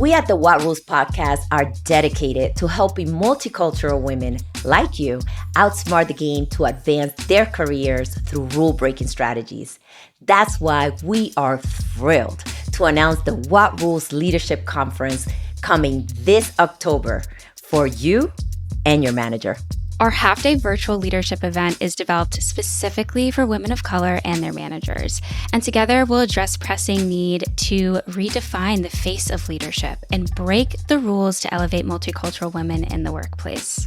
We at the What Rules podcast are dedicated to helping multicultural women like you outsmart the game to advance their careers through rule-breaking strategies. That's why we are thrilled to announce the What Rules Leadership Conference coming this October for you and your manager. Our half-day virtual leadership event is developed specifically for women of color and their managers. And together we'll address pressing need to redefine the face of leadership and break the rules to elevate multicultural women in the workplace.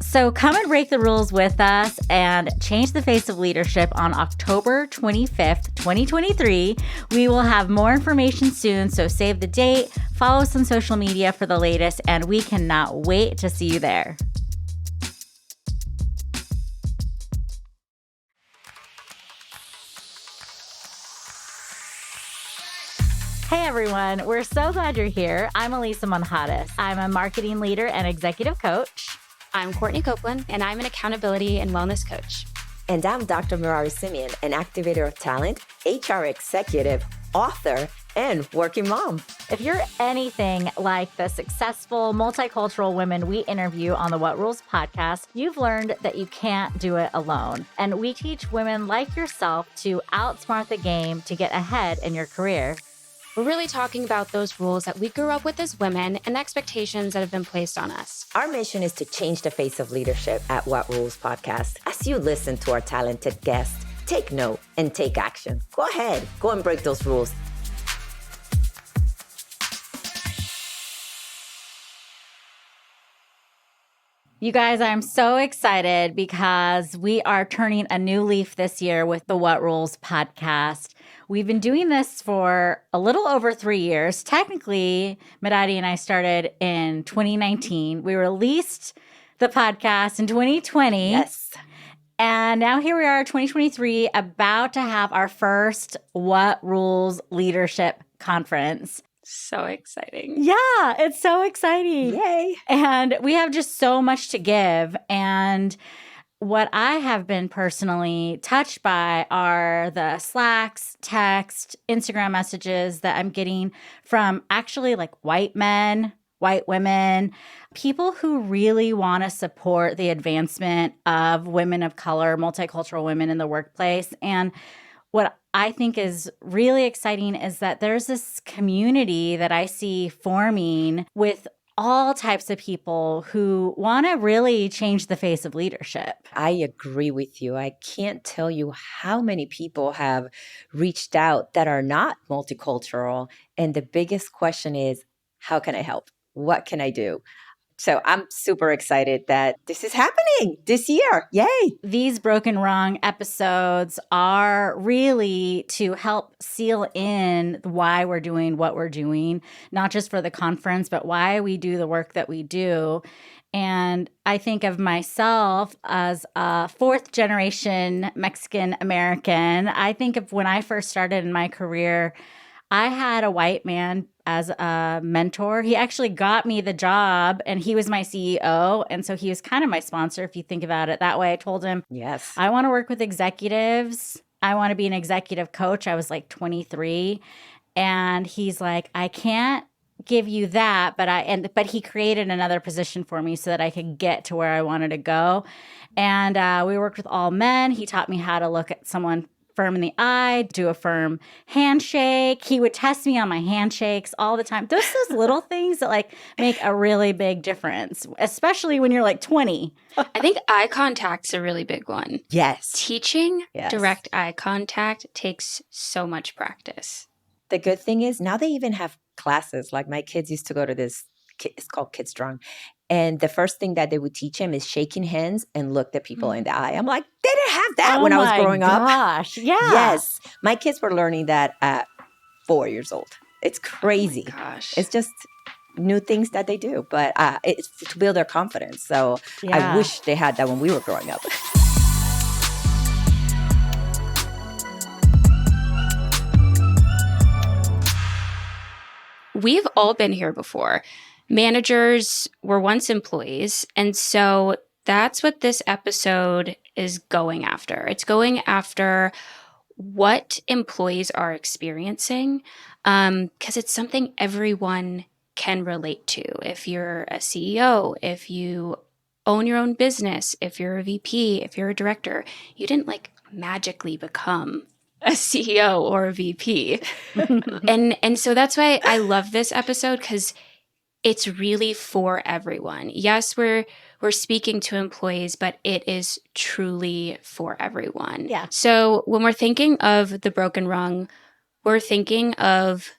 So come and break the rules with us and change the face of leadership on October 25th, 2023. We will have more information soon, so save the date, follow us on social media for the latest, and we cannot wait to see you there. Hey everyone, we're so glad you're here. I'm Alisa. I'm a marketing leader and executive coach. I'm Courtney Copeland, and I'm an accountability and wellness coach. And I'm Dr. Merary and an activator of talent, HR executive, author, and working mom. If you're anything like the successful multicultural women we interview on the What Rules podcast, you've learned that you can't do it alone. And we teach women like yourself to outsmart the game to get ahead in your career. We're really talking about those rules that we grew up with as women and the expectations that have been placed on us. Our mission is to change the face of leadership at What Rules Podcast. As you listen to our talented guests, take note and take action. Go ahead, go and break those rules. You guys, I'm so excited because we are turning a new leaf this year with the What Rules podcast. We've been doing this for a little over 3 years. Technically, Merary and I started in 2019. We released the podcast in 2020. Yes. And now here we are, 2023, about to have our first What Rules Leadership Conference. So exciting. Yeah, it's so exciting. Yay. And we have just so much to give. And what I have been personally touched by are the Slacks, text, Instagram messages that I'm getting from actually like white men, white women, people who really want to support the advancement of women of color, multicultural women in the workplace. And what I think is really exciting is that there's this community that I see forming with all types of people who want to really change the face of leadership. I agree with you. I can't tell you how many people have reached out that are not multicultural. And the biggest question is, how can I help? What can I do? So I'm super excited that this is happening this year. Yay. These Broken Rung episodes are really to help seal in why we're doing what we're doing, not just for the conference, but why we do the work that we do. And I think of myself as a fourth generation Mexican American. I think of when I first started in my career, I had a white man as a mentor. He actually got me the job and he was my CEO. And so he was kind of my sponsor, if you think about it that way. I told him, yes, I want to work with executives. I want to be an executive coach. I was like 23. And he's like, I can't give you that, but he created another position for me so that I could get to where I wanted to go. And we worked with all men. He taught me how to look at someone firm in the eye, do a firm handshake. He would test me on my handshakes all the time. Those little things that like make a really big difference, especially when you're like 20. I think eye contact's a really big one. Yes. Teaching Yes. direct eye contact takes so much practice. The good thing is now they even have classes. Like my kids used to go to this, it's called Kids Strong. And the first thing that they would teach him is shaking hands and look at people in the eye. I'm like, they didn't have that when I was growing up. Oh my gosh, yeah. Yes. My kids were learning that at 4 years old. It's crazy. Oh my gosh. It's just new things that they do. But it's to build their confidence. So Yeah. I wish they had that when we were growing up. We've all been here before. Managers were once employees, and so that's what this episode is going after. It's going after what employees are experiencing, because it's something everyone can relate to. If you're a CEO, if you own your own business, if you're a VP, if you're a director, you didn't like magically become a CEO or a VP. and so that's why I love this episode, because it's really for everyone. Yes, we're speaking to employees, but it is truly for everyone. Yeah. So when we're thinking of the broken rung, we're thinking of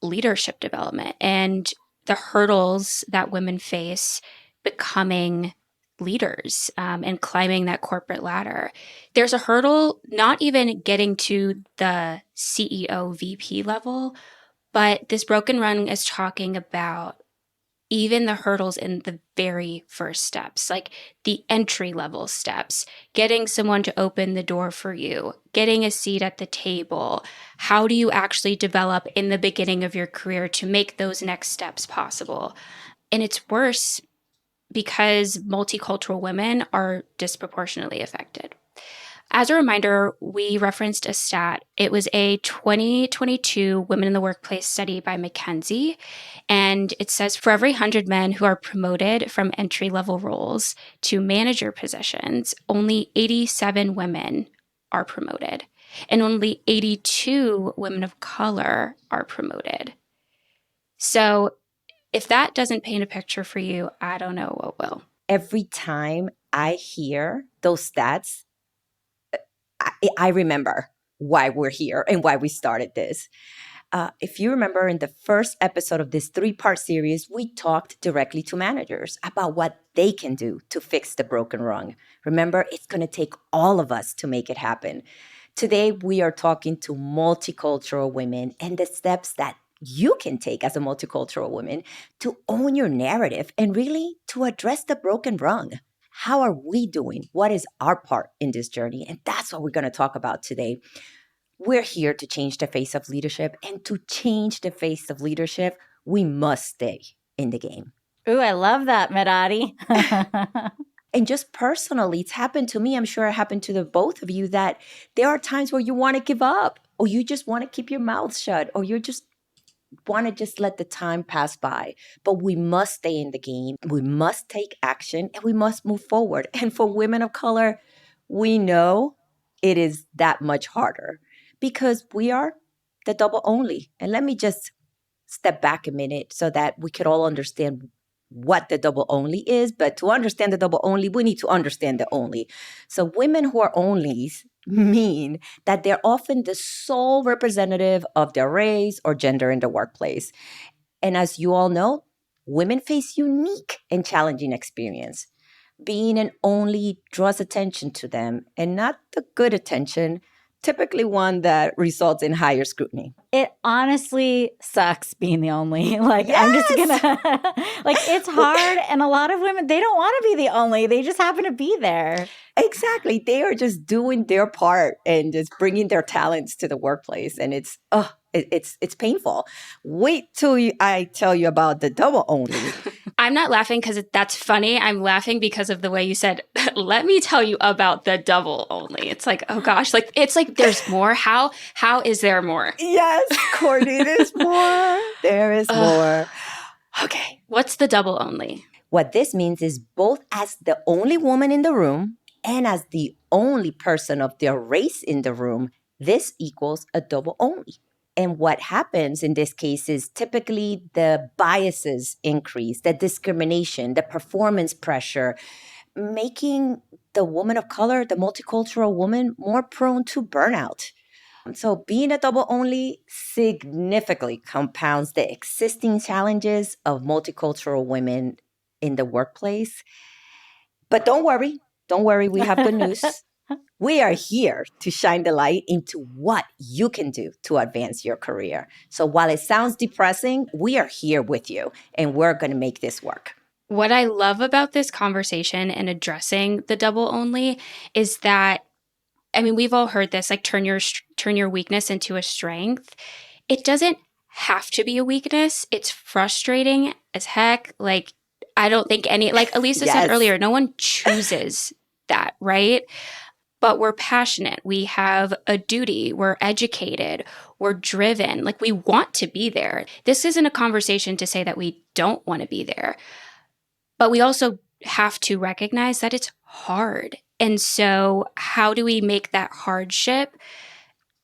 leadership development and the hurdles that women face becoming leaders and climbing that corporate ladder. There's a hurdle not even getting to the CEO VP level, but this broken rung is talking about even the hurdles in the very first steps, like the entry level steps, getting someone to open the door for you, getting a seat at the table. How do you actually develop in the beginning of your career to make those next steps possible? And it's worse because multicultural women are disproportionately affected. As a reminder, we referenced a stat. It was a 2022 Women in the Workplace study by McKinsey. And it says for every 100 men who are promoted from entry-level roles to manager positions, only 87 women are promoted. And only 82 women of color are promoted. So if that doesn't paint a picture for you, I don't know what will. Every time I hear those stats, I remember why we're here and why we started this. If you remember, in the first episode of this 3-part series, we talked directly to managers about what they can do to fix the broken rung. Remember, it's going to take all of us to make it happen. Today, we are talking to multicultural women and the steps that you can take as a multicultural woman to own your narrative and really to address the broken rung. How are we doing? What is our part in this journey? And that's what we're going to talk about today. We're here to change the face of leadership. And to change the face of leadership, we must stay in the game. Ooh, I love that, Merary. And just personally, it's happened to me. I'm sure it happened to the both of you, that there are times where you want to give up, or you just want to keep your mouth shut, or you just want to just let the time pass by. But we must stay in the game. We must take action, and we must move forward. And for women of color, we know it is that much harder because we are the double only. And let me just step back a minute so that we could all understand what the double only is. But to understand the double only, we need to understand the only. So women who are onlys mean that they're often the sole representative of their race or gender in the workplace. And as you all know, women face unique and challenging experience. Being an only draws attention to them, and not the good attention, typically one that results in higher scrutiny. It honestly sucks being the only. Like, I'm just gonna, like, it's hard. And a lot of women, they don't want to be the only. They just happen to be there. Exactly. They are just doing their part and just bringing their talents to the workplace. And it's painful. Wait till I tell you about the double only. I'm not laughing because that's funny. I'm laughing because of the way you said, let me tell you about the double only. It's like, oh gosh, like it's like there's more. How is there more? Yes, Courtney, there's more. There is more. Okay. What's the double only? What this means is both as the only woman in the room and as the only person of their race in the room, this equals a double only. And what happens in this case is typically the biases increase, the discrimination, the performance pressure, making the woman of color, the multicultural woman, more prone to burnout. So being a double only significantly compounds the existing challenges of multicultural women in the workplace. But don't worry, we have good news. We are here to shine the light into what you can do to advance your career. So while it sounds depressing, we are here with you, and we're going to make this work. What I love about this conversation and addressing the double only is that, I mean, we've all heard this, like turn your weakness into a strength. It doesn't have to be a weakness. It's frustrating as heck. Like, I don't think like Alisa said earlier, no one chooses that, right? But we're passionate. We have a duty. We're educated. We're driven. Like, we want to be there. This isn't a conversation to say that we don't want to be there, but we also have to recognize that it's hard. And so how do we make that hardship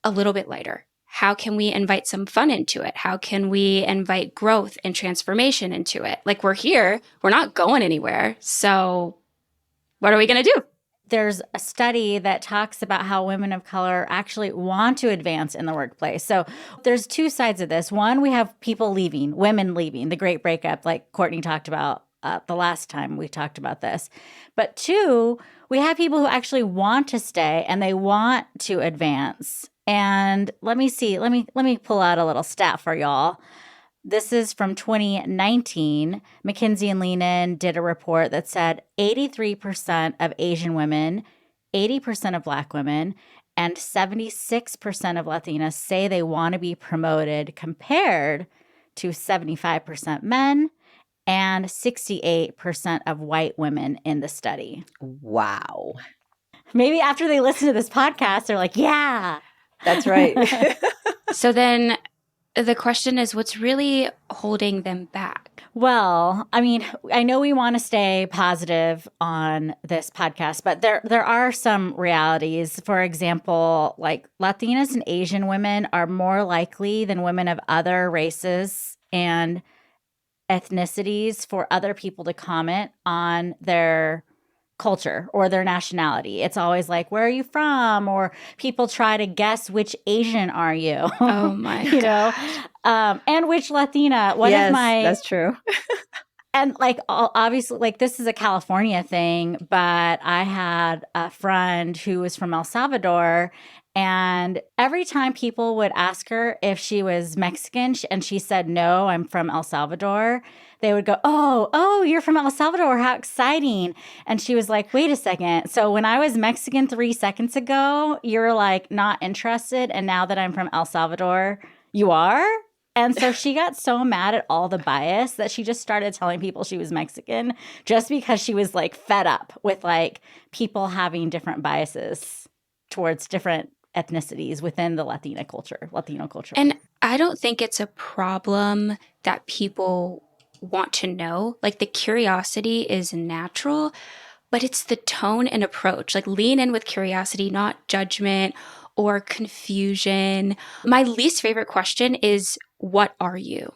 a little bit lighter? How can we invite some fun into it? How can we invite growth and transformation into it? Like, we're here, we're not going anywhere. So what are we going to do? There's a study that talks about how women of color actually want to advance in the workplace. So there's two sides of this. One, we have people leaving, women leaving, the great breakup, like Courtney talked about the last time we talked about this. But two, we have people who actually want to stay and they want to advance. And let me pull out a little stat for y'all. This is from 2019. McKinsey and Lean did a report that said 83% of Asian women, 80% of Black women, and 76% of Latinas say they want to be promoted, compared to 75% men and 68% of white women in the study. Wow. Maybe after they listen to this podcast, they're like, yeah. That's right. So then the question is, what's really holding them back? Well, I mean, I know we want to stay positive on this podcast, but there are some realities. For example, like Latinas and Asian women are more likely than women of other races and ethnicities for other people to comment on their culture or their nationality. It's always like, where are you from? Or people try to guess, which Asian are you? Oh my you God. know, and which Latina. Yes, that's true. And like, obviously, like, this is a California thing, but I had a friend who was from El Salvador, and every time people would ask her if she was Mexican and she said, no, I'm from El Salvador, they would go, oh, you're from El Salvador. How exciting. And she was like, wait a second. So when I was Mexican 3 seconds ago, you were like not interested. And now that I'm from El Salvador, you are? And so she got so mad at all the bias that she just started telling people she was Mexican, just because she was like fed up with like people having different biases towards different ethnicities within the Latino culture. And I don't think it's a problem that people want to know. Like, the curiosity is natural, but it's the tone and approach. Like, lean in with curiosity, not judgment or confusion. My least favorite question is, what are you?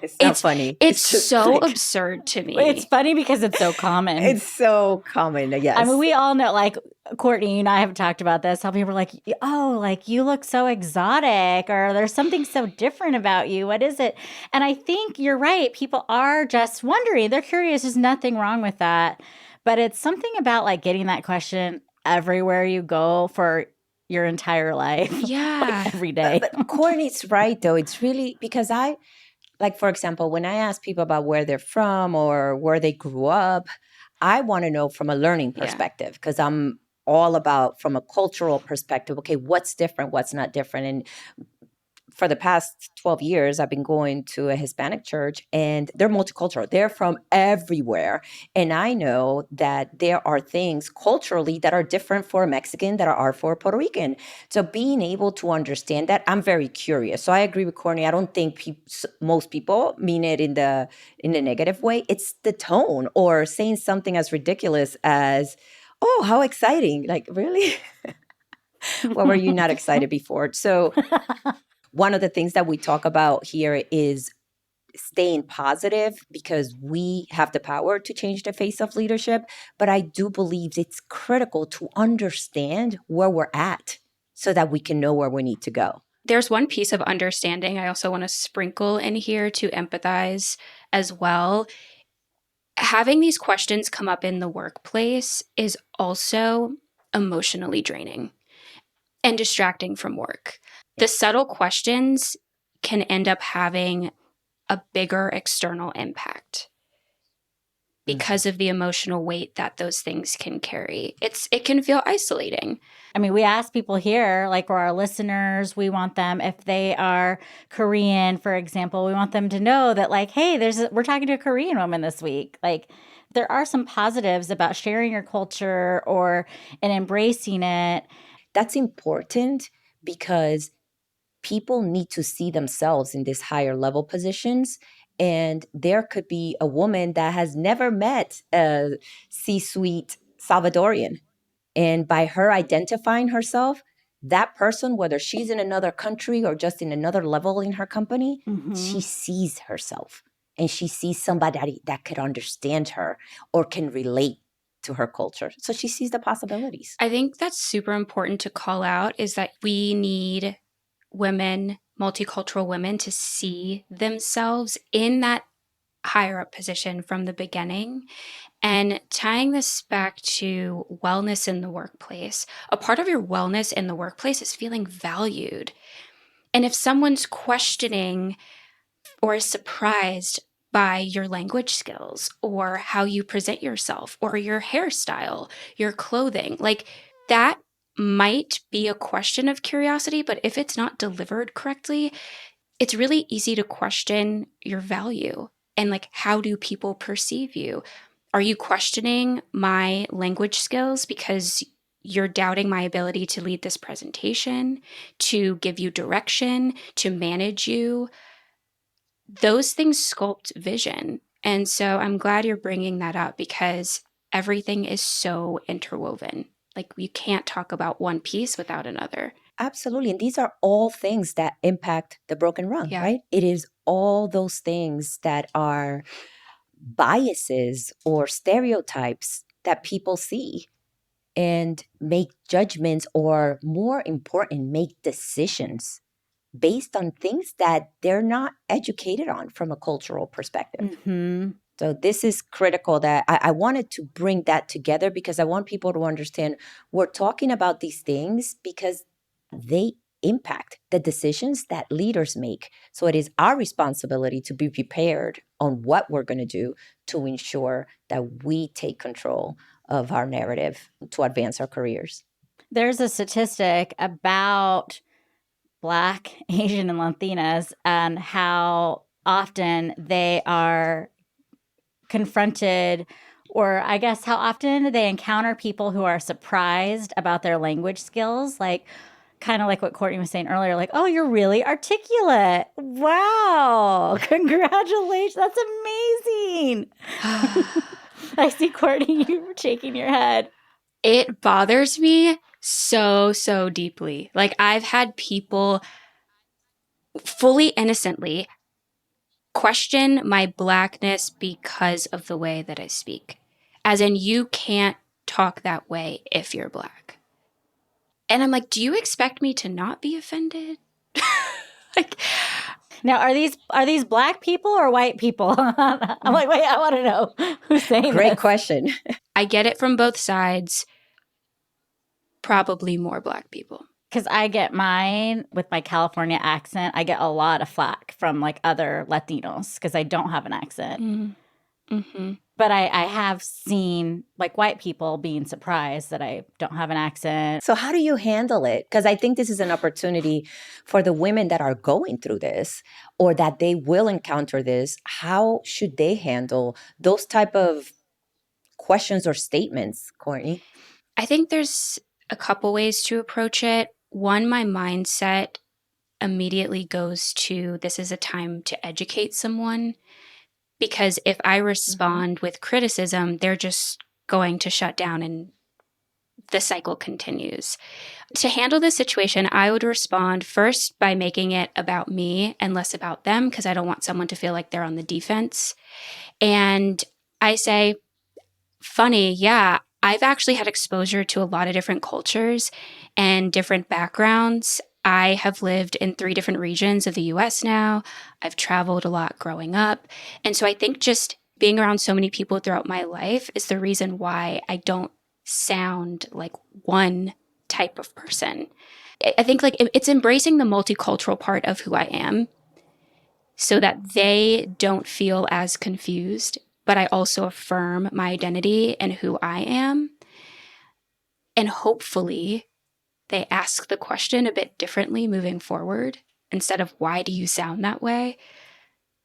It's not funny. It's just so like, absurd to me. It's funny because it's so common. It's so common, yes. I mean, we all know, like, Courtney and I have talked about this, how people are like, oh, like, you look so exotic, or there's something so different about you. What is it? And I think you're right. People are just wondering. They're curious. There's nothing wrong with that. But it's something about, like, getting that question everywhere you go for your entire life. Yeah. Like, every day. But Courtney's right, though. It's really because like, for example, when I ask people about where they're from or where they grew up, I want to know from a learning perspective, because I'm all about from a cultural perspective. Okay, what's different? What's not different? And for the past 12 years, I've been going to a Hispanic church, and they're multicultural. They're from everywhere. And I know that there are things culturally that are different for a Mexican that are for a Puerto Rican. So being able to understand that, I'm very curious. So I agree with Courtney. I don't think most people mean it in the negative way. It's the tone, or saying something as ridiculous as, oh, how exciting. Like, really? Well, were you not excited before? So one of the things that we talk about here is staying positive, because we have the power to change the face of leadership. But I do believe it's critical to understand where we're at so that we can know where we need to go. There's one piece of understanding I also want to sprinkle in here to empathize as well. Having these questions come up in the workplace is also emotionally draining and distracting from work. The subtle questions can end up having a bigger external impact because of the emotional weight that those things can carry. It can feel isolating. I mean, we ask people here, like, for our listeners, we want them, if they are Korean, for example, we want them to know that, like, hey, we're talking to a Korean woman this week. Like, there are some positives about sharing your culture and embracing it. That's important, because people need to see themselves in these higher level positions. And there could be a woman that has never met a C-suite Salvadorian. And by her identifying herself, that person, whether she's in another country or just in another level in her company, she sees herself and she sees somebody that could understand her or can relate to her culture. So she sees the possibilities. I think that's super important to call out, is that we need women, multicultural women, to see themselves in that higher up position from the beginning. And tying this back to wellness in the workplace, a part of your wellness in the workplace is feeling valued. And if someone's questioning or is surprised by your language skills or how you present yourself or your hairstyle, your clothing, like that might be a question of curiosity, but if it's not delivered correctly, it's really easy to question your value and like, how do people perceive you? Are you questioning my language skills because you're doubting my ability to lead this presentation, to give you direction, to manage you? Those things sculpt vision. And so I'm glad you're bringing that up, because everything is so interwoven. Like, you can't talk about one piece without another. Absolutely. And these are all things that impact the broken rung, Yeah. right? It is all those things that are biases or stereotypes that people see and make judgments, or more important, make decisions based on things that they're not educated on from a cultural perspective. So this is critical, that I wanted to bring that together, because I want people to understand we're talking about these things because they impact the decisions that leaders make. So it is our responsibility to be prepared on what we're going to do to ensure that we take control of our narrative to advance our careers. There's a statistic about Black, Asian, and Latinas and how often they are confronted, or I guess how often they encounter people who are surprised about their language skills. Like, kind of like what Courtney was saying earlier, like, oh, you're really articulate. Wow. Congratulations. That's amazing. I see, Courtney, you were shaking your head. It bothers me so deeply. Like, I've had people fully innocently question my Blackness because of the way that I speak. As in, you can't talk that way if you're Black. And I'm like, do you expect me to not be offended? Like, now, are these Black people or white people? I'm like, wait, I want to know who's saying Great this. question. I get it from both sides. Probably more Black people. Because I get mine with my California accent. I get a lot of flack from like other Latinos because I don't have an accent. But I have seen like white people being surprised that I don't have an accent. So how do you handle it? Because I think this is an opportunity for the women that are going through this, or that they will encounter this. How should they handle those type of questions or statements, Courtney? I think there's a couple ways to approach it. One, my mindset immediately goes to, this is a time to educate someone. Because if I respond with criticism, they're just going to shut down and the cycle continues. To handle this situation, I would respond first by making it about me and less about them, because I don't want someone to feel like they're on the defense. And I say, funny, yeah, I've actually had exposure to a lot of different cultures and different backgrounds. I have lived in 3 different regions of the US now. I've traveled a lot growing up. And so I think just being around so many people throughout my life is the reason why I don't sound like one type of person. I think like it's embracing the multicultural part of who I am so that they don't feel as confused, but I also affirm my identity and who I am. And hopefully they ask the question a bit differently moving forward. Instead of, why do you sound that way?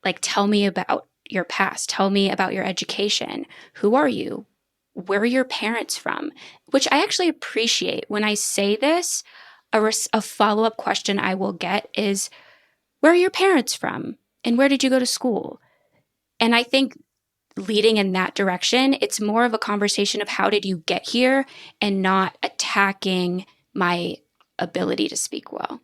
Like, tell me about your past. Tell me about your education. Who are you? Where are your parents from? Which I actually appreciate. When I say this, a follow-up question I will get is, where are your parents from? And where did you go to school? And I think leading in that direction, it's more of a conversation of how did you get here and not attacking my ability to speak well.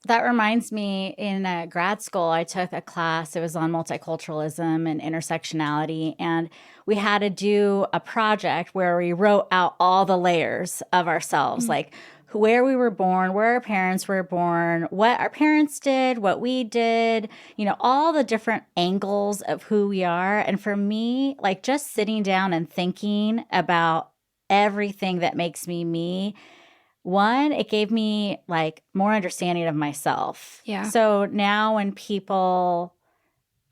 That reminds me, in grad school, I took a class. It was on multiculturalism and intersectionality. And we had to do a project where we wrote out all the layers of ourselves, like where we were born, where our parents were born, what our parents did, what we did, all the different angles of who we are. And for me, like just sitting down and thinking about everything that makes me me, one, it gave me like more understanding of myself. Yeah. So now when people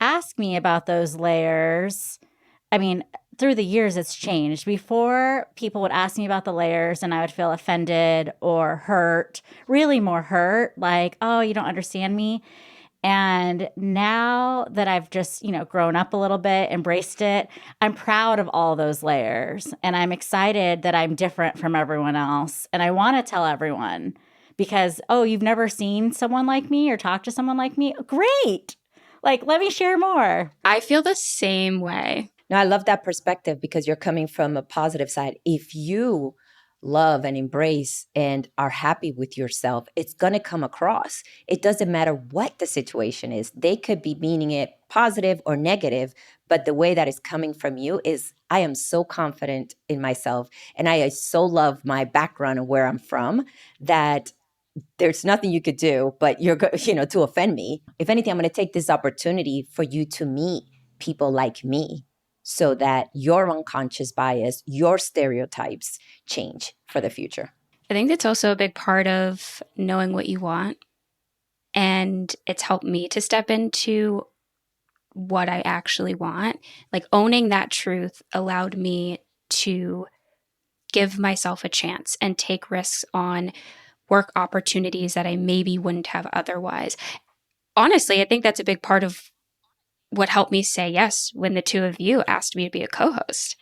ask me about those layers, I mean, through the years, it's changed. Before, people would ask me about the layers and I would feel offended or hurt, really more hurt, like, oh, you don't understand me. And now that I've just, grown up a little bit, embraced it, I'm proud of all those layers. And I'm excited that I'm different from everyone else. And I want to tell everyone because, oh, you've never seen someone like me or talked to someone like me? Great. Like, let me share more. I feel the same way. No, I love that perspective because you're coming from a positive side. If you love and embrace and are happy with yourself, it's going to come across. It doesn't matter what the situation is. They could be meaning it positive or negative, but the way that is coming from you is, I am so confident in myself and I so love my background and where I'm from that there's nothing you could do, but to offend me. If anything, I'm going to take this opportunity for you to meet people like me, so that your unconscious bias, your stereotypes change for the future. I think that's also a big part of knowing what you want. And it's helped me to step into what I actually want. Like owning that truth allowed me to give myself a chance and take risks on work opportunities that I maybe wouldn't have otherwise. Honestly, I think that's a big part of what helped me say yes when the two of you asked me to be a co-host.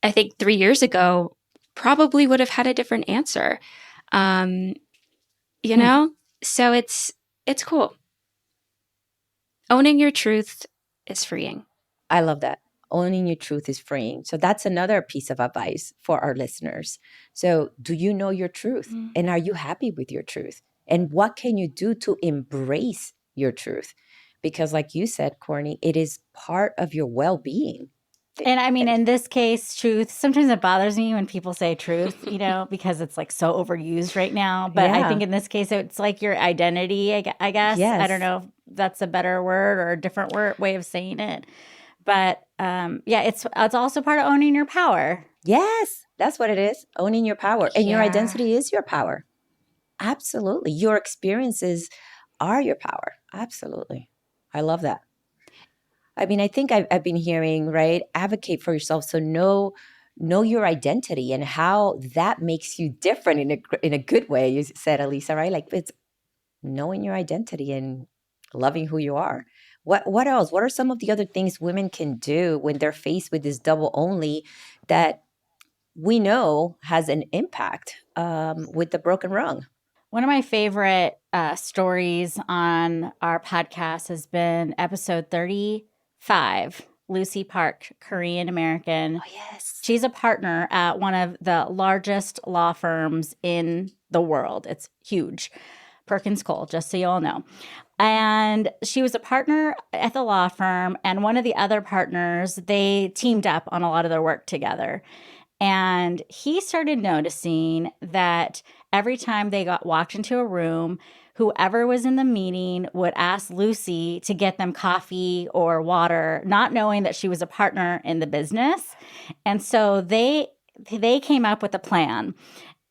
I think 3 years ago, probably would have had a different answer. So it's cool. Owning your truth is freeing. I love that. Owning your truth is freeing. So that's another piece of advice for our listeners. So do you know your truth? And are you happy with your truth? And what can you do to embrace your truth? Because like you said, Courtney, it is part of your well-being. And I mean, in this case, truth, sometimes it bothers me when people say truth, because it's like so overused right now. But I think in this case, it's like your identity, I guess. Yes. I don't know if that's a better word or a different way of saying it. But it's also part of owning your power. Yes, that's what it is. Owning your power. And your identity is your power. Absolutely. Your experiences are your power. Absolutely. I love that. I mean, I think I've been hearing, right? Advocate for yourself. So know your identity and how that makes you different in a good way. You said, Alisa, right? Like it's knowing your identity and loving who you are. What else? What are some of the other things women can do when they're faced with this double only that we know has an impact with the broken rung? One of my favorite stories on our podcast has been episode 35, Lucy Park, Korean American. Oh, yes. She's a partner at one of the largest law firms in the world. It's huge. Perkins Cole, just so you all know. And she was a partner at the law firm, and one of the other partners, they teamed up on a lot of their work together. And he started noticing that every time they walked into a room, whoever was in the meeting would ask Lucy to get them coffee or water, not knowing that she was a partner in the business. And so they came up with a plan.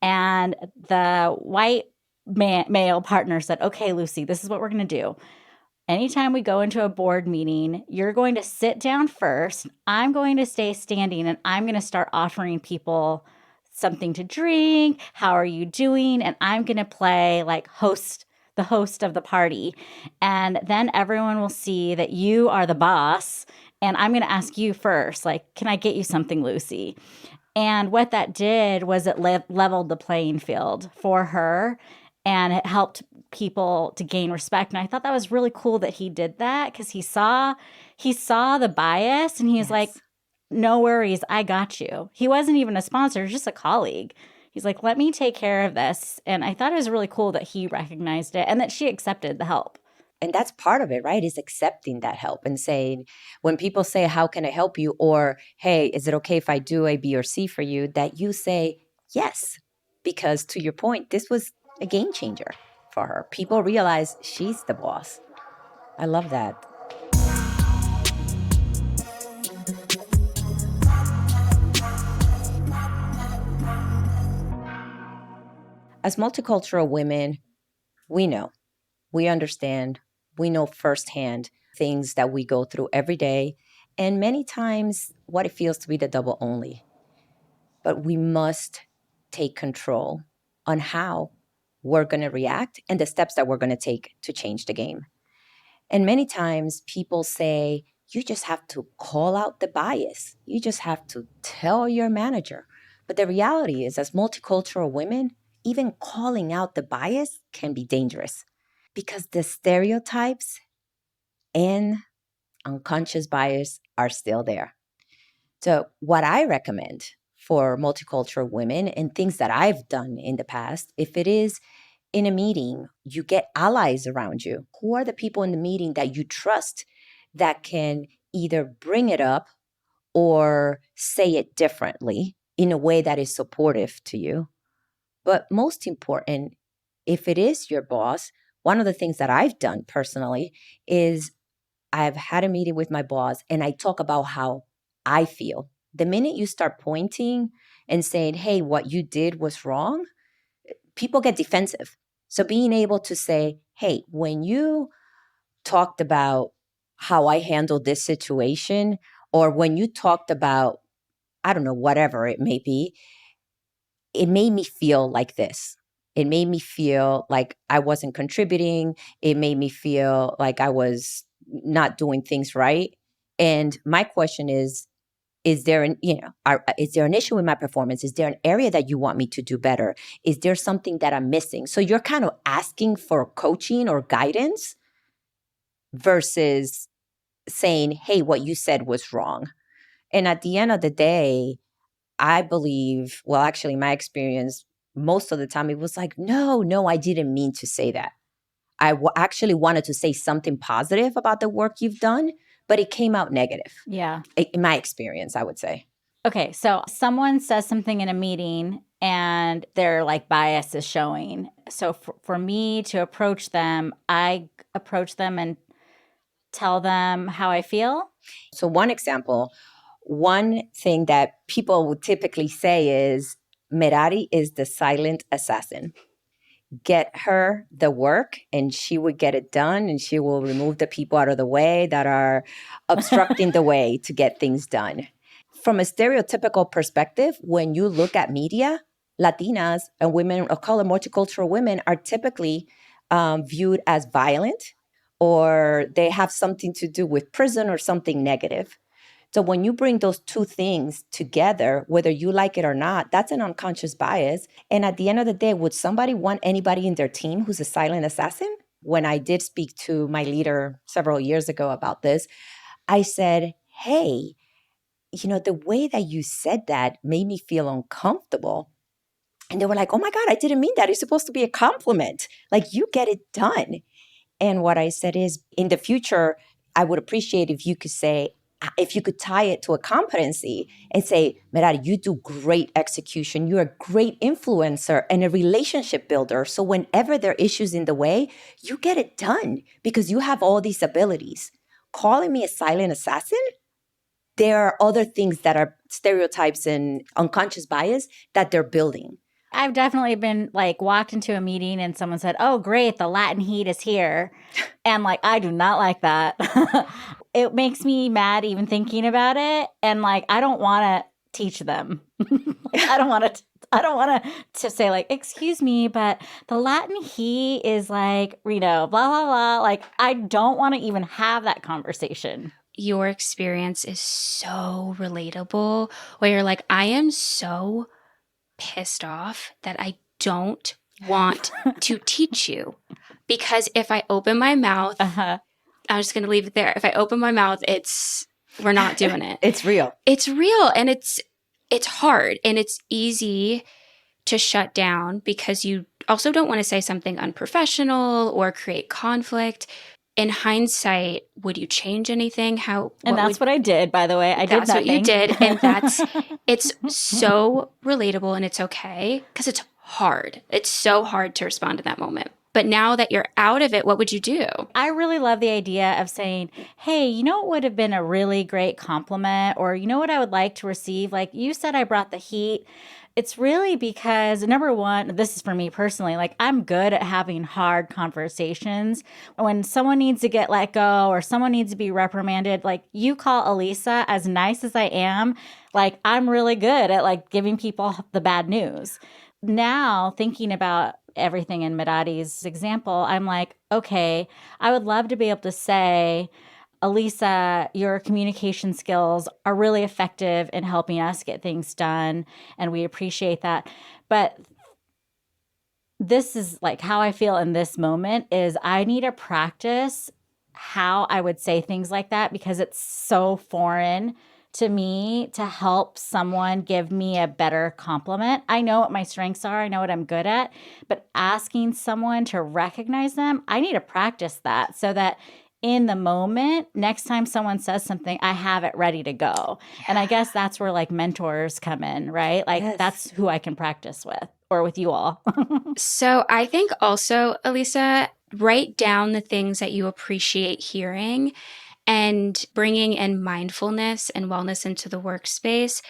And the white male partner said, okay, Lucy, this is what we're going to do. Anytime we go into a board meeting, you're going to sit down first. I'm going to stay standing and I'm going to start offering people something to drink. How are you doing? And I'm going to play like the host of the party. And then everyone will see that you are the boss. And I'm going to ask you first, like, can I get you something, Lucy? And what that did was it leveled the playing field for her. and it helped people to gain respect. And I thought that was really cool that he did that, because he saw the bias, and he was like, Yes. no worries, I got you. He wasn't even a sponsor, he was just a colleague. He's like, let me take care of this. And I thought it was really cool that he recognized it and that she accepted the help. And that's part of it, right? Is accepting that help and saying, when people say, how can I help you? Or, hey, is it okay if I do A, B, or C for you? That you say yes. Because to your point, this was a game changer for her. People realize she's the boss. I love that. As multicultural women, we know, we understand, we know firsthand things that we go through every day, and many times what it feels to be the double only. But we must take control on how we're going to react and the steps that we're going to take to change the game. And many times people say, you just have to call out the bias. You just have to tell your manager. But the reality is, as multicultural women, even calling out the bias can be dangerous because the stereotypes and unconscious bias are still there. So, what I recommend for multicultural women and things that I've done in the past, if it is in a meeting, you get allies around you. Who are the people in the meeting that you trust that can either bring it up or say it differently in a way that is supportive to you? But most important, if it is your boss, one of the things that I've done personally is I've had a meeting with my boss and I talk about how I feel. The minute you start pointing and saying, hey, what you did was wrong, people get defensive. So being able to say, hey, when you talked about how I handled this situation, or when you talked about, I don't know, whatever it may be, it made me feel like this. It made me feel like I wasn't contributing. It made me feel like I was not doing things right. And my question is there is there an issue in my performance? Is there an area that you want me to do better? Is there something that I'm missing? So you're kind of asking for coaching or guidance versus saying, hey, what you said was wrong. And at the end of the day, I believe, well, actually, my experience, most of the time, it was like, no, I didn't mean to say that. Actually wanted to say something positive about the work you've done, but it came out negative. Yeah. In my experience, I would say. Okay, so someone says something in a meeting and their like bias is showing. So for me to approach them, I approach them and tell them how I feel. So one example, one thing that people would typically say is Merary is the silent assassin. Get her the work and she would get it done, and she will remove the people out of the way that are obstructing the way to get things done. From a stereotypical perspective, when you look at media, Latinas and women of color, multicultural women, are typically viewed as violent, or they have something to do with prison or something negative. So when you bring those two things together, whether you like it or not, that's an unconscious bias. And at the end of the day, would somebody want anybody in their team who's a silent assassin? When I did speak to my leader several years ago about this, I said, hey, the way that you said that made me feel uncomfortable. And they were like, oh my God, I didn't mean that. It's supposed to be a compliment. Like, you get it done. And what I said is, in the future, I would appreciate if you could say, if you could tie it to a competency and say, Merari, you do great execution. You're a great influencer and a relationship builder. So whenever there are issues in the way, you get it done because you have all these abilities. Calling me a silent assassin, there are other things that are stereotypes and unconscious bias that they're building. I've definitely been like walked into a meeting and someone said, oh, great, the Latin heat is here. And like, I do not like that. It makes me mad even thinking about it. And like, I don't want to teach them. I don't want to say like, excuse me, but the Latin he is like, blah, blah, blah. Like, I don't want to even have that conversation. Your experience is so relatable, where you're like, I am so pissed off that I don't want to teach you. Because if I open my mouth, I'm just going to leave it there. If I open my mouth, we're not doing it. It's real. It's real, and it's hard, and it's easy to shut down because you also don't want to say something unprofessional or create conflict. In hindsight, would you change anything? What I did, by the way. I did That's what you nothing. did. And it's so relatable, and it's okay because it's hard. It's so hard to respond in that moment. But now that you're out of it, what would you do? I really love the idea of saying, hey, you know what would have been a really great compliment? Or you know what I would like to receive? Like you said, I brought the heat. It's really because, number one, this is for me personally, like I'm good at having hard conversations. When someone needs to get let go or someone needs to be reprimanded, like you call Alisa, as nice as I am, like I'm really good at like giving people the bad news. Now, thinking about everything in Mirari's example, I'm like, okay, I would love to be able to say, Alisa, your communication skills are really effective in helping us get things done, and we appreciate that. But this is like how I feel in this moment is I need to practice how I would say things like that because it's so foreign to me to help someone give me a better compliment. I know what my strengths are, I know what I'm good at, but asking someone to recognize them, I need to practice that so that in the moment, next time someone says something, I have it ready to go. And I guess that's where like mentors come in, right? Like Yes. that's who I can practice with or with you all. So I think also, Alisa, write down the things that you appreciate hearing and bringing in mindfulness and wellness into the workspace.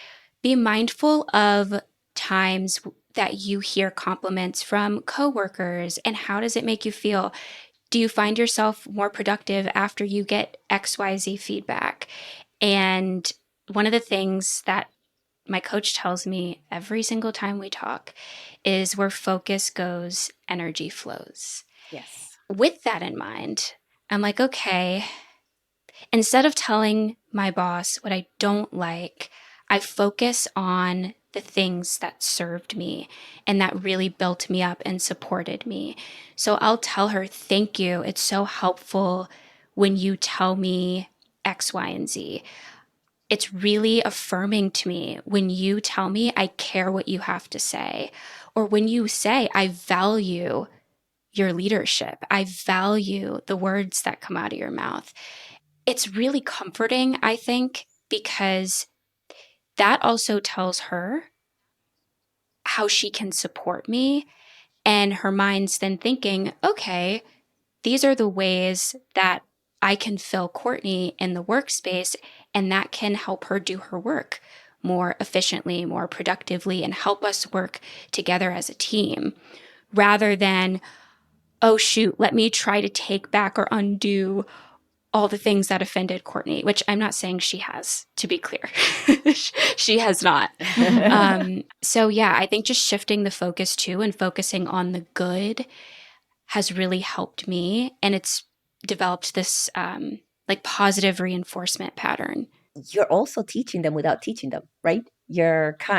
Be mindful of times that you hear compliments from coworkers and how does it make you feel? Do you find yourself more productive after you get XYZ feedback? And one of the things that my coach tells me every single time we talk is where focus goes, energy flows. Yes. With that in mind, I'm like, okay, instead of telling my boss what I don't like, I focus on the things that served me and that really built me up and supported me. So I'll tell her, thank you. It's so helpful when you tell me X, Y, and Z. It's really affirming to me when you tell me I care what you have to say, or when you say I value your leadership, I value the words that come out of your mouth. It's really comforting, I think, because that also tells her how she can support me. And her mind's then thinking, okay, these are the ways that I can fill Courtney in the workspace, and that can help her do her work more efficiently, more productively, and help us work together as a team rather than, oh, shoot, let me try to take back or undo all the things that offended Courtney, which I'm not saying she has, to be clear. She has not. So, yeah, I think just shifting the focus too and focusing on the good has really helped me. And it's developed this like positive reinforcement pattern. You're also teaching them without teaching them, right?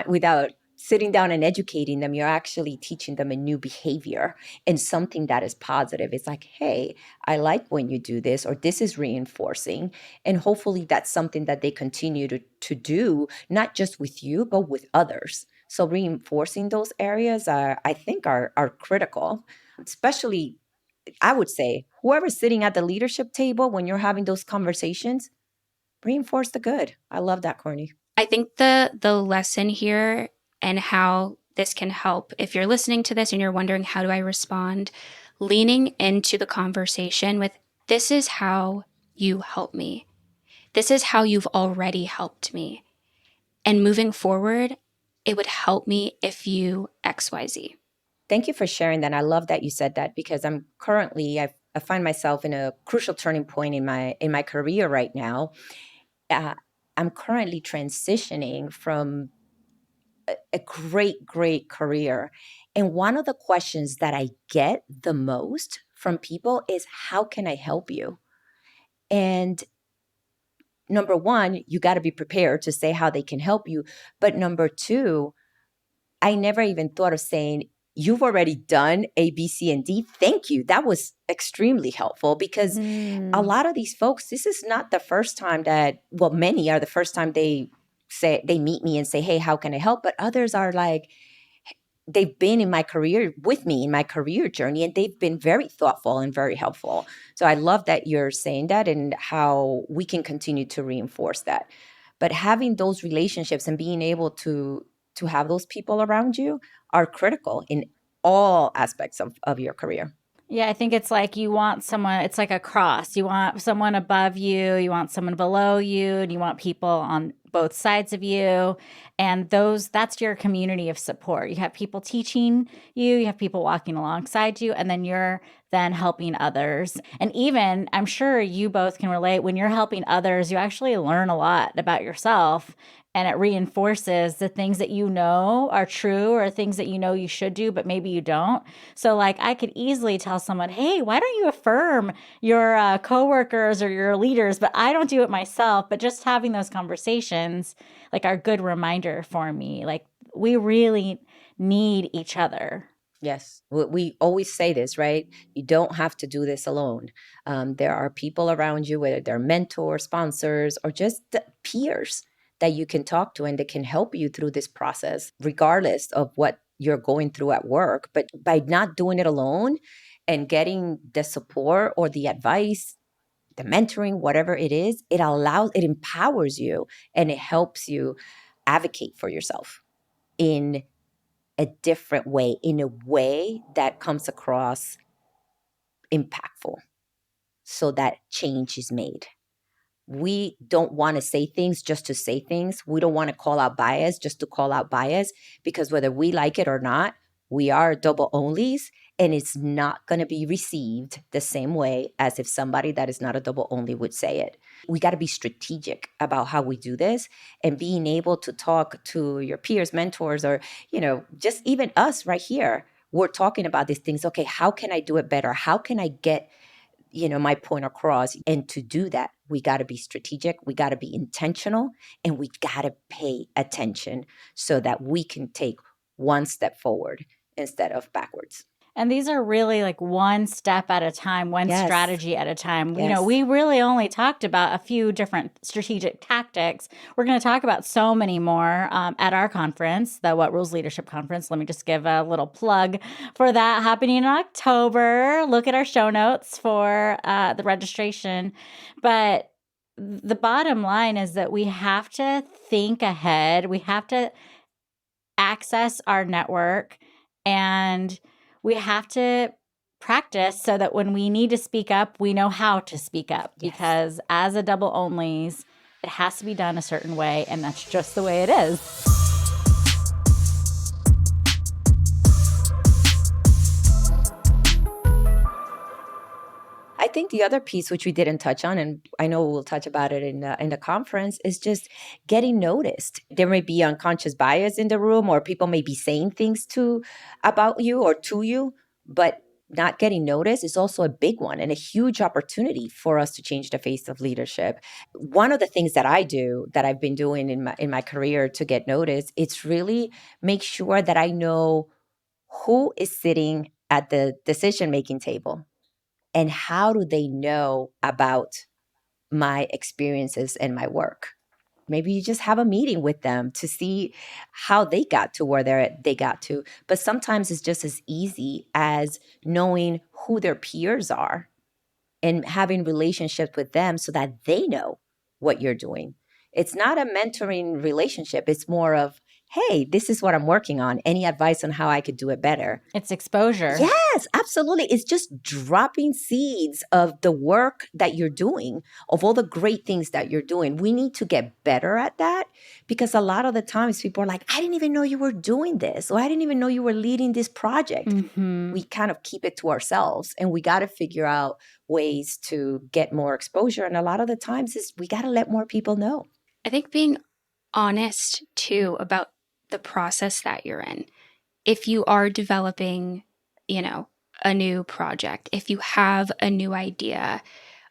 Without sitting down and educating them, you're actually teaching them a new behavior and something that is positive. It's like, hey, I like when you do this, or this is reinforcing. And hopefully that's something that they continue to do, not just with you, but with others. So reinforcing those areas I think are critical, especially, I would say, whoever's sitting at the leadership table when you're having those conversations, reinforce the good. I love that, Courtney. I think the lesson here and how this can help, if you're listening to this and you're wondering, how do I respond? Leaning into the conversation with, this is how you help me. This is how you've already helped me. And moving forward, it would help me if you XYZ. Thank you for sharing that. I love that you said that because I find myself in a crucial turning point in my career right now. I'm currently transitioning from a great career. And one of the questions that I get the most from people is, how can I help you? And number one, you got to be prepared to say how they can help you. But number two, I never even thought of saying, you've already done A, B, C, and D. Thank you. That was extremely helpful because a lot of these folks, this is not the first time that, well, many are the first time they meet me and say, hey, how can I help? But others are like, they've been in my career with me in my career journey, and they've been very thoughtful and very helpful. So I love that you're saying that and how we can continue to reinforce that. But having those relationships and being able to have those people around you are critical in all aspects of your career. Yeah, I think it's like you want someone, it's like a cross. You want someone above you want someone below you, and you want people on both sides of you. And that's your community of support. You have people teaching you have people walking alongside you, and then you're then helping others. And even, I'm sure you both can relate, when you're helping others, you actually learn a lot about yourself, and it reinforces the things that you know are true or things that you know you should do, but maybe you don't. So, like, I could easily tell someone, hey, why don't you affirm your coworkers or your leaders? But I don't do it myself. But just having those conversations, like, are a good reminder for me. Like, we really need each other. Yes, we always say this, right? You don't have to do this alone. There are people around you, whether they're mentors, sponsors, or just peers that you can talk to and that can help you through this process, regardless of what you're going through at work. But by not doing it alone and getting the support or the advice, the mentoring, whatever it is, it empowers you and it helps you advocate for yourself in a different way, in a way that comes across impactful so that change is made. We don't want to say things just to say things. We don't want to call out bias just to call out bias, because whether we like it or not, we are double onlys, and it's not going to be received the same way as if somebody that is not a double only would say it. We got to be strategic about how we do this, and being able to talk to your peers, mentors, or, just even us right here. We're talking about these things. Okay, how can I do it better? How can I get my point across? And to do that, we got to be strategic, we got to be intentional, and we got to pay attention so that we can take one step forward instead of backwards. And these are really like one step at a time, one Yes. strategy at a time. Yes. We really only talked about a few different strategic tactics. We're going to talk about so many more at our conference, the What Rules Leadership Conference. Let me just give a little plug for that, happening in October. Look at our show notes for the registration. But the bottom line is that we have to think ahead. We have to access our network, and we have to practice so that when we need to speak up, we know how to speak up. Yes. Because as a double onlys, it has to be done a certain way, and that's just the way it is. I think the other piece, which we didn't touch on, and I know we'll touch about it in the conference, is just getting noticed. There may be unconscious bias in the room, or people may be saying things about you or to you, but not getting noticed is also a big one and a huge opportunity for us to change the face of leadership. One of the things that I do, that I've been doing in my career to get noticed, it's really make sure that I know who is sitting at the decision-making table. And how do they know about my experiences and my work? Maybe you just have a meeting with them to see how they got to where they got to. But sometimes it's just as easy as knowing who their peers are and having relationships with them so that they know what you're doing. It's not a mentoring relationship. It's more of, hey, this is what I'm working on. Any advice on how I could do it better? It's exposure. Yes, absolutely. It's just dropping seeds of the work that you're doing, of all the great things that you're doing. We need to get better at that, because a lot of the times people are like, I didn't even know you were doing this, or I didn't even know you were leading this project. Mm-hmm. We kind of keep it to ourselves, and we got to figure out ways to get more exposure. And a lot of the times is we got to let more people know. I think being honest too about the process that you're in. If you are developing, a new project, if you have a new idea,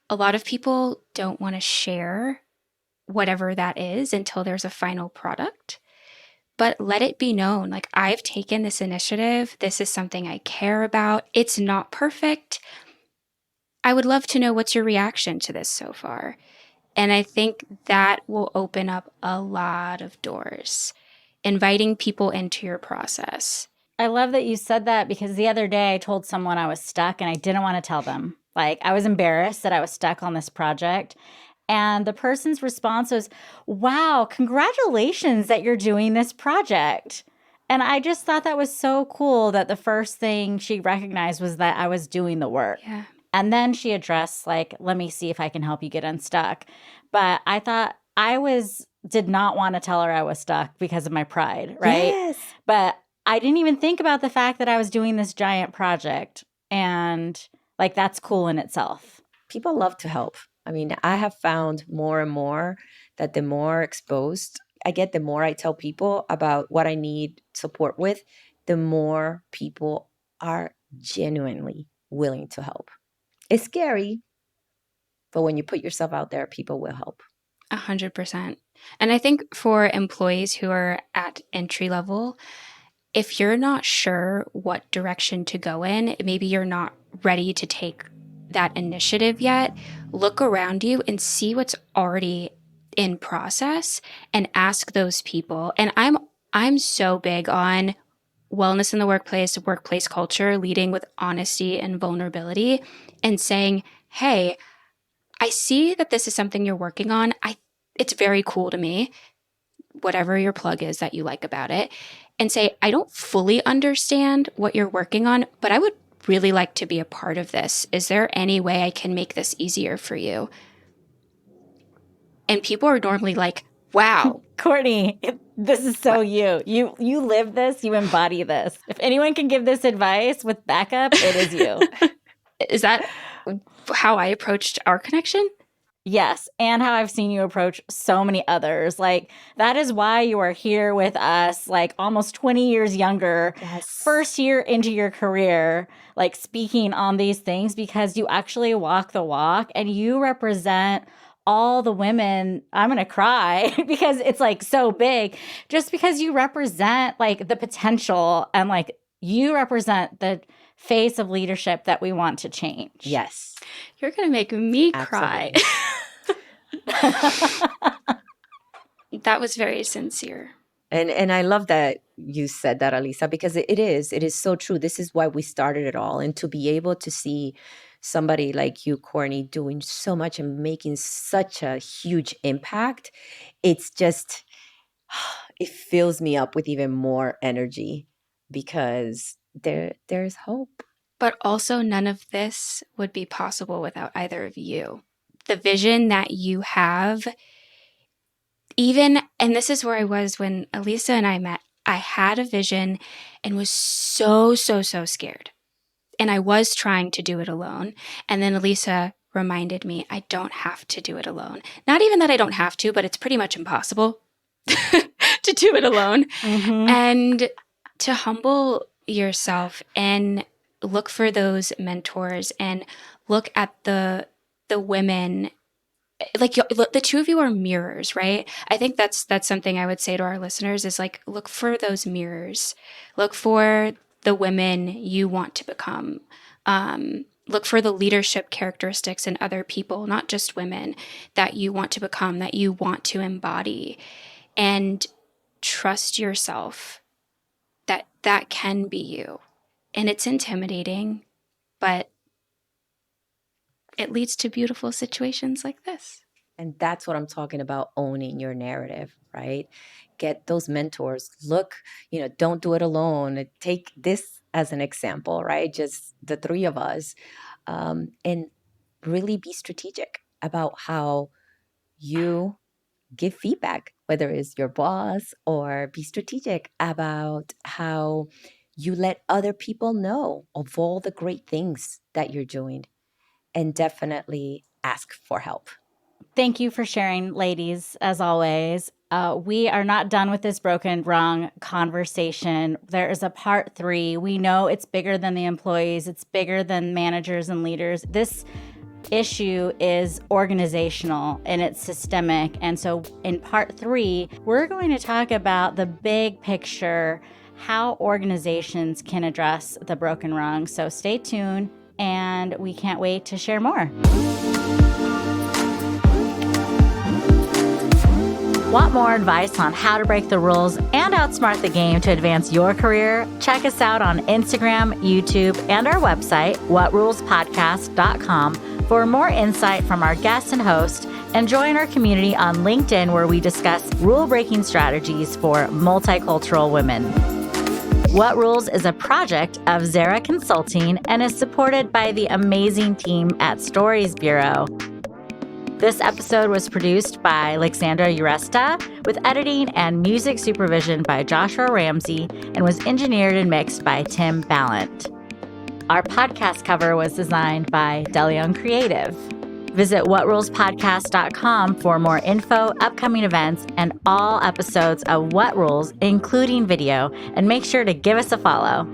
a lot of people don't want to share whatever that is until there's a final product. but let it be known, like, I've taken this initiative. This is something I care about. It's not perfect. I would love to know what's your reaction to this so far. And I think that will open up a lot of doors, inviting people into your process. I love that you said that, because the other day I told someone I was stuck and I didn't want to tell them. Like, I was embarrassed that I was stuck on this project. And the person's response was, wow, congratulations that you're doing this project. And I just thought that was so cool that the first thing she recognized was that I was doing the work. Yeah. And then she addressed, like, let me see if I can help you get unstuck. But I thought did not want to tell her I was stuck because of my pride, right? Yes. But I didn't even think about the fact that I was doing this giant project. And like, that's cool in itself. People love to help. I mean, I have found more and more that the more exposed I get, the more I tell people about what I need support with, the more people are genuinely willing to help. It's scary, but when you put yourself out there, people will help. 100%. And I think for employees who are at entry level, if you're not sure what direction to go in, maybe you're not ready to take that initiative yet, look around you and see what's already in process and ask those people. And I'm so big on wellness in the workplace culture, leading with honesty and vulnerability, and saying, hey, I see that this is something you're working on. It's very cool to me, whatever your plug is that you like about it, and say, I don't fully understand what you're working on, but I would really like to be a part of this. Is there any way I can make this easier for you? And people are normally like, wow. Courtney, this is so you. You live this, you embody this. If anyone can give this advice with backup, it is you. Is that how I approached our connection? Yes, and how I've seen you approach so many others. Like, that is why you are here with us, like almost 20 years younger, Yes. first year into your career, like speaking on these things, because you actually walk the walk and you represent all the women. I'm going to cry because it's like so big, just because you represent like the potential, and like you represent the face of leadership that we want to change. Yes. You're going to make me Absolutely. cry. That was very sincere. And I love that you said that, Alisa, because it is so true. This is why we started it all. And to be able to see somebody like you, Courtney, doing so much and making such a huge impact, it's just, it fills me up with even more energy, because there's hope. But also, none of this would be possible without either of you. The vision that you have, and this is where I was when Alisa and I met. I had a vision and was so scared. And I was trying to do it alone. And then Alisa reminded me, I don't have to do it alone. Not even that I don't have to, but it's pretty much impossible to do it alone. Mm-hmm. And to humble yourself and look for those mentors and look at the women. Like, the two of you are mirrors, right? I think that's something I would say to our listeners is like, look for those mirrors. Look for the women you want to become. Look for the leadership characteristics in other people, not just women, that you want to become, that you want to embody. And trust yourself that can be you. And it's intimidating, but it leads to beautiful situations like this. And that's what I'm talking about, owning your narrative, right? Get those mentors. Look, don't do it alone. Take this as an example, right? Just the three of us. And really be strategic about how you give feedback, whether it's your boss, or be strategic about how you let other people know of all the great things that you're doing, and definitely ask for help. Thank you for sharing, ladies, as always. We are not done with this broken rung conversation. There is a part 3. We know it's bigger than the employees. It's bigger than managers and leaders. This issue is organizational and it's systemic. And so in part 3, we're going to talk about the big picture, how organizations can address the broken rung. So stay tuned, and we can't wait to share more. Want more advice on how to break the rules and outsmart the game to advance your career? Check us out on Instagram, YouTube, and our website, whatrulespodcast.com, for more insight from our guests and hosts, and join our community on LinkedIn, where we discuss rule-breaking strategies for multicultural women. What Rules is a project of Zara Consulting and is supported by the amazing team at Stories Bureau. This episode was produced by Alexandra Uresta, with editing and music supervision by Joshua Ramsey, and was engineered and mixed by Tim Ballant. Our podcast cover was designed by DeLeon Creative. Visit whatrulespodcast.com for more info, upcoming events, and all episodes of What Rules, including video, and make sure to give us a follow.